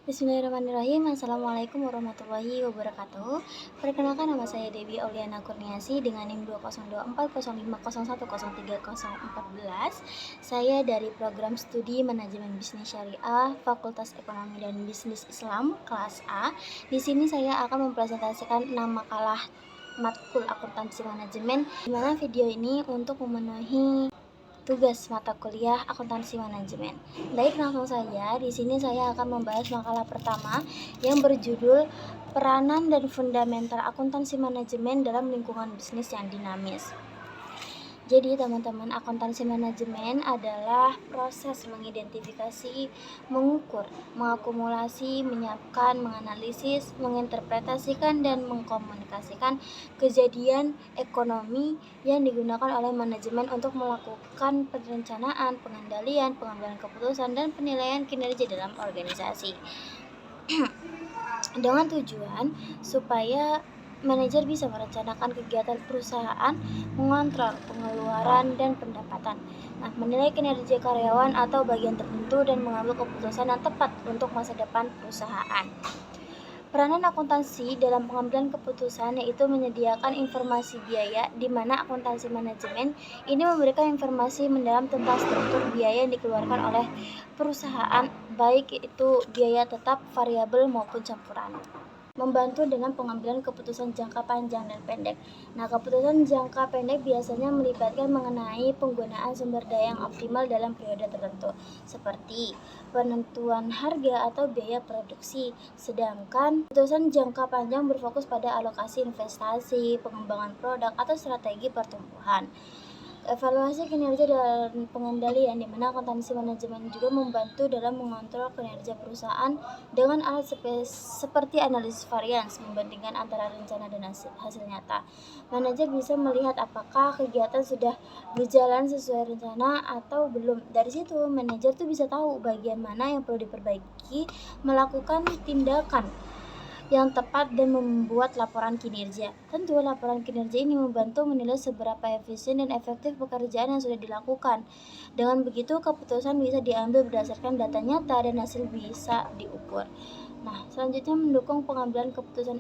Bismillahirrahmanirrahim. Assalamualaikum warahmatullahi wabarakatuh. Perkenalkan, nama saya Dewi Auliana Kurniasi dengan NIM 202405001030414. Saya dari program studi Manajemen Bisnis Syariah Fakultas Ekonomi dan Bisnis Islam kelas A. Di sini saya akan mempresentasikan 6 makalah matkul akuntansi manajemen, di mana video ini untuk memenuhi tugas mata kuliah akuntansi manajemen. Baik, langsung saja. Di sini saya akan membahas makalah pertama yang berjudul Peranan dan Fundamental Akuntansi Manajemen dalam Lingkungan Bisnis yang Dinamis. Jadi teman-teman, akuntansi manajemen adalah proses mengidentifikasi, mengukur, mengakumulasi, menyiapkan, menganalisis, menginterpretasikan, dan mengkomunikasikan kejadian ekonomi yang digunakan oleh manajemen untuk melakukan perencanaan, pengendalian, pengambilan keputusan, dan penilaian kinerja dalam organisasi. Dengan tujuan supaya manajer bisa merencanakan kegiatan perusahaan, mengontrol pengeluaran dan pendapatan, menilai kinerja karyawan atau bagian tertentu, dan mengambil keputusan yang tepat untuk masa depan perusahaan. Peranan akuntansi dalam pengambilan keputusan yaitu menyediakan informasi biaya, di mana akuntansi manajemen ini memberikan informasi mendalam tentang struktur biaya yang dikeluarkan oleh perusahaan, baik itu biaya tetap, variabel, maupun campuran. Membantu dalam pengambilan keputusan jangka panjang dan pendek. Keputusan jangka pendek biasanya melibatkan mengenai penggunaan sumber daya yang optimal dalam periode tertentu, seperti penentuan harga atau biaya produksi. Sedangkan keputusan jangka panjang berfokus pada alokasi investasi, pengembangan produk, atau strategi pertumbuhan. Evaluasi kinerja dan pengendalian, di mana akuntansi manajemen juga membantu dalam mengontrol kinerja perusahaan dengan alat seperti analisis varians, membandingkan antara rencana dan hasil nyata. Manajer bisa melihat apakah kegiatan sudah berjalan sesuai rencana atau belum. Dari situ, manajer tuh bisa tahu bagian mana yang perlu diperbaiki, melakukan tindakan yang tepat, dan membuat laporan kinerja. Tentu laporan kinerja ini membantu menilai seberapa efisien dan efektif pekerjaan yang sudah dilakukan. Dengan begitu, keputusan bisa diambil berdasarkan data nyata dan hasil bisa diukur. Selanjutnya mendukung pengambilan keputusan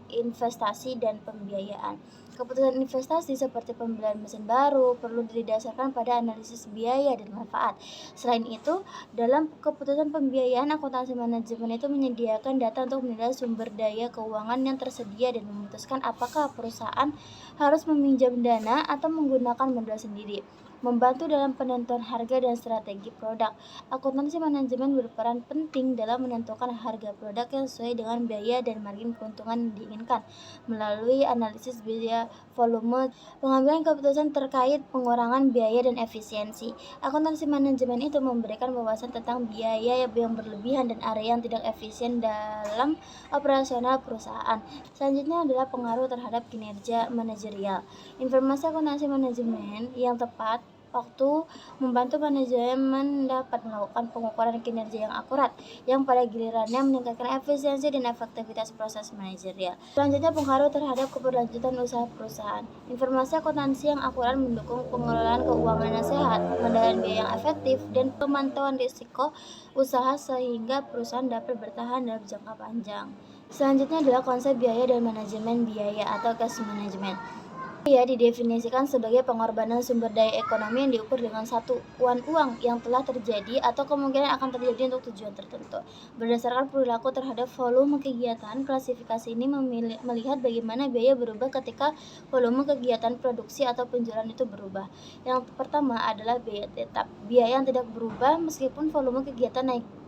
investasi dan pembiayaan. Keputusan investasi seperti pembelian mesin baru perlu didasarkan pada analisis biaya dan manfaat. Selain itu, dalam keputusan pembiayaan, akuntansi manajemen itu menyediakan data untuk menilai sumber daya keuangan yang tersedia dan memutuskan apakah perusahaan harus meminjam dana atau menggunakan modal sendiri. Membantu dalam penentuan harga dan strategi produk. Akuntansi manajemen berperan penting dalam menentukan harga produk yang sesuai dengan biaya dan margin keuntungan yang diinginkan melalui analisis biaya, volume, pengambilan keputusan terkait pengurangan biaya dan efisiensi. Akuntansi manajemen itu memberikan wawasan tentang biaya yang berlebihan dan area yang tidak efisien dalam operasional perusahaan. Selanjutnya adalah pengaruh terhadap kinerja manajerial. Informasi akuntansi manajemen yang tepat waktu membantu manajemen dapat melakukan pengukuran kinerja yang akurat, yang pada gilirannya meningkatkan efisiensi dan efektivitas proses manajerial. Selanjutnya, pengaruh terhadap keberlanjutan usaha perusahaan. Informasi akuntansi yang akurat mendukung pengelolaan keuangan yang sehat, pengendalian biaya yang efektif, dan pemantauan risiko usaha sehingga perusahaan dapat bertahan dalam jangka panjang. Selanjutnya adalah konsep biaya dan manajemen biaya atau cash management. Biaya didefinisikan sebagai pengorbanan sumber daya ekonomi yang diukur dengan satuan uang yang telah terjadi atau kemungkinan akan terjadi untuk tujuan tertentu. Berdasarkan perilaku terhadap volume kegiatan, klasifikasi ini melihat bagaimana biaya berubah ketika volume kegiatan produksi atau penjualan itu berubah. Yang pertama adalah biaya tetap, biaya yang tidak berubah meskipun volume kegiatan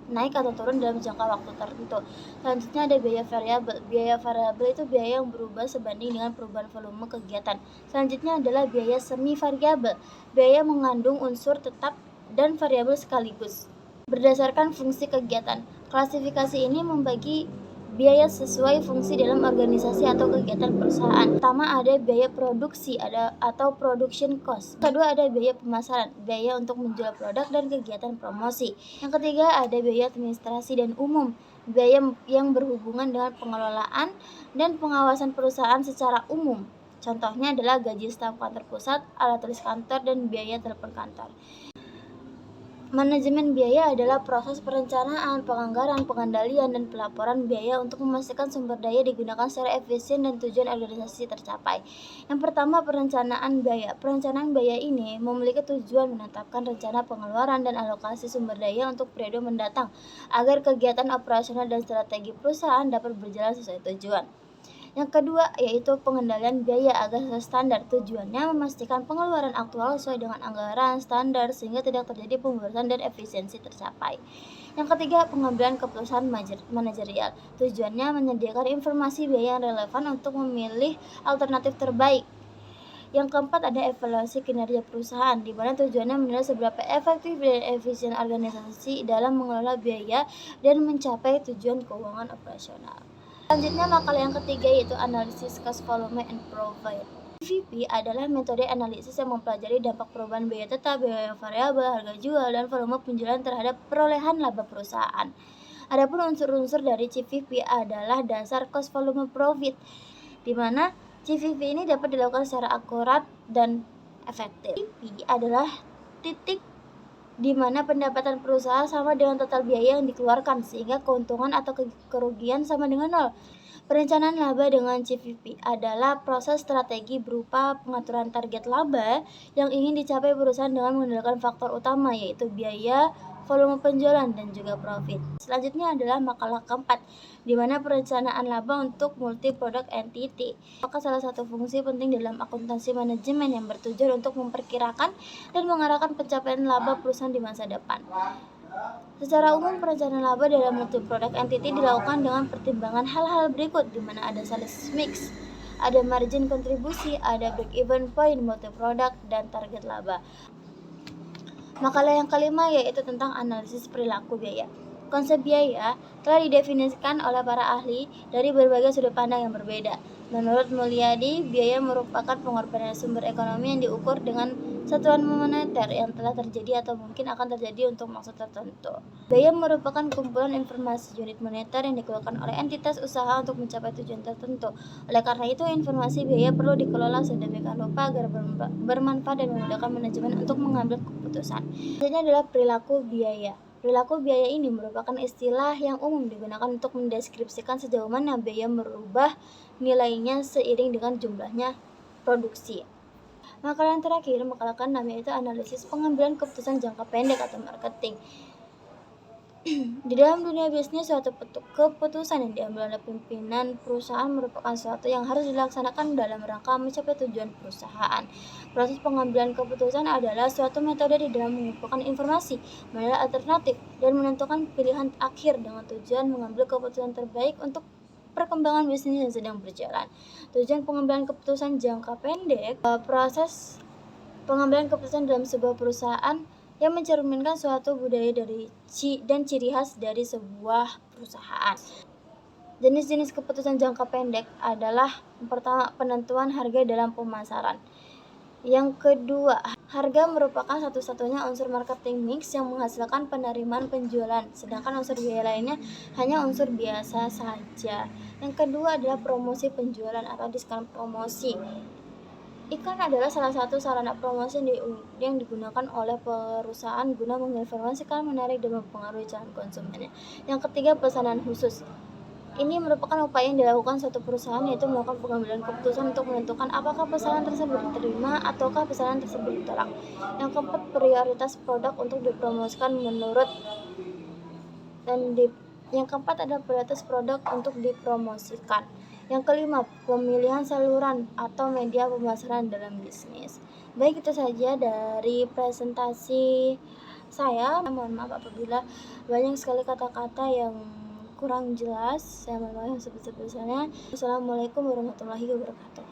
naik atau turun dalam jangka waktu tertentu. Selanjutnya ada biaya variabel. Biaya variabel itu biaya yang berubah sebanding dengan perubahan volume kegiatan. Selanjutnya adalah biaya semi variabel. Biaya mengandung unsur tetap dan variabel sekaligus berdasarkan fungsi kegiatan. Klasifikasi ini membagi biaya sesuai fungsi dalam organisasi atau kegiatan perusahaan. Pertama ada biaya produksi atau production cost. Kedua ada biaya pemasaran, biaya untuk menjual produk dan kegiatan promosi. Yang ketiga ada biaya administrasi dan umum, biaya yang berhubungan dengan pengelolaan dan pengawasan perusahaan secara umum. Contohnya adalah gaji staf kantor pusat, alat tulis kantor, dan biaya telepon kantor. Manajemen biaya adalah proses perencanaan, penganggaran, pengendalian, dan pelaporan biaya untuk memastikan sumber daya digunakan secara efisien dan tujuan organisasi tercapai. Yang pertama, perencanaan biaya. Perencanaan biaya ini memiliki tujuan menetapkan rencana pengeluaran dan alokasi sumber daya untuk periode mendatang, agar kegiatan operasional dan strategi perusahaan dapat berjalan sesuai tujuan. Yang kedua, yaitu pengendalian biaya agar sesuai standar. Tujuannya memastikan pengeluaran aktual sesuai dengan anggaran standar sehingga tidak terjadi pemborosan dan efisiensi tercapai. Yang ketiga, pengambilan keputusan manajerial. Tujuannya menyediakan informasi biaya yang relevan untuk memilih alternatif terbaik. Yang keempat, ada evaluasi kinerja perusahaan, di mana tujuannya menilai seberapa efektif dan efisien organisasi dalam mengelola biaya dan mencapai tujuan keuangan operasional. Selanjutnya, makalah yang ketiga yaitu analisis cost volume and profit. CVP adalah metode analisis yang mempelajari dampak perubahan biaya tetap, biaya variabel, harga jual, dan volume penjualan terhadap perolehan laba perusahaan. Adapun unsur-unsur dari CVP adalah dasar cost volume profit, di mana CVP ini dapat dilakukan secara akurat dan efektif. CVP adalah titik di mana pendapatan perusahaan sama dengan total biaya yang dikeluarkan, sehingga keuntungan atau kerugian sama dengan nol. Perencanaan laba dengan CVP adalah proses strategi berupa pengaturan target laba yang ingin dicapai perusahaan dengan mengandalkan faktor utama yaitu biaya, volume penjualan, dan juga profit. Selanjutnya adalah makalah keempat, di mana perencanaan laba untuk multi-product entity. Maka salah satu fungsi penting dalam akuntansi manajemen yang bertujuan untuk memperkirakan dan mengarahkan pencapaian laba perusahaan di masa depan. Secara umum, perencanaan laba dalam multi-product entity dilakukan dengan pertimbangan hal-hal berikut, di mana ada sales mix, ada margin kontribusi, ada break-even point multi-product, dan target laba. Makalah yang kelima yaitu tentang analisis perilaku biaya. Konsep biaya telah didefinisikan oleh para ahli dari berbagai sudut pandang yang berbeda. Menurut Mulyadi, biaya merupakan pengorbanan sumber ekonomi yang diukur dengan satuan moneter yang telah terjadi atau mungkin akan terjadi untuk maksud tertentu. Biaya merupakan kumpulan informasi unit moneter yang dikeluarkan oleh entitas usaha untuk mencapai tujuan tertentu. Oleh karena itu, informasi biaya perlu dikelola sedemikian rupa agar bermanfaat dan memudahkan manajemen untuk mengambil keputusan. Selanjutnya adalah perilaku biaya. Perilaku biaya ini merupakan istilah yang umum digunakan untuk mendeskripsikan sejauh mana biaya merubah nilainya seiring dengan jumlahnya produksi. Makalah yang terakhir, makalah ke-6 yaitu analisis pengambilan keputusan jangka pendek atau marketing. Di dalam dunia bisnis, suatu keputusan yang diambil oleh pimpinan perusahaan merupakan sesuatu yang harus dilaksanakan dalam rangka mencapai tujuan perusahaan. Proses pengambilan keputusan adalah suatu metode di dalam mengumpulkan informasi, menilai alternatif, dan menentukan pilihan akhir dengan tujuan mengambil keputusan terbaik untuk perkembangan bisnis yang sedang berjalan. Tujuan pengambilan keputusan jangka pendek, proses pengambilan keputusan dalam sebuah perusahaan yang mencerminkan suatu budaya dan ciri khas dari sebuah perusahaan. Jenis-jenis keputusan jangka pendek adalah yang pertama, penentuan harga dalam pemasaran. Yang kedua, harga merupakan satu-satunya unsur marketing mix yang menghasilkan penerimaan penjualan, sedangkan unsur biaya lainnya hanya unsur biasa saja. Yang kedua adalah promosi penjualan atau diskon promosi. Iklan adalah salah satu sarana promosi yang digunakan oleh perusahaan guna menginformasikan, menarik, dan mempengaruhi calon konsumennya. Yang ketiga, pesanan khusus. Ini merupakan upaya yang dilakukan suatu perusahaan yaitu melakukan pengambilan keputusan untuk menentukan apakah pesanan tersebut diterima ataukah pesanan tersebut ditolak. Yang keempat, prioritas produk untuk dipromosikan menurut yang keempat adalah prioritas produk untuk dipromosikan. Yang kelima, pemilihan saluran atau media pemasaran dalam bisnis. Baik, itu saja dari presentasi saya. Mohon maaf apabila banyak sekali kata-kata yang kurang jelas. Saya mohon maaf sebesar-besarnya. Wassalamualaikum warahmatullahi wabarakatuh.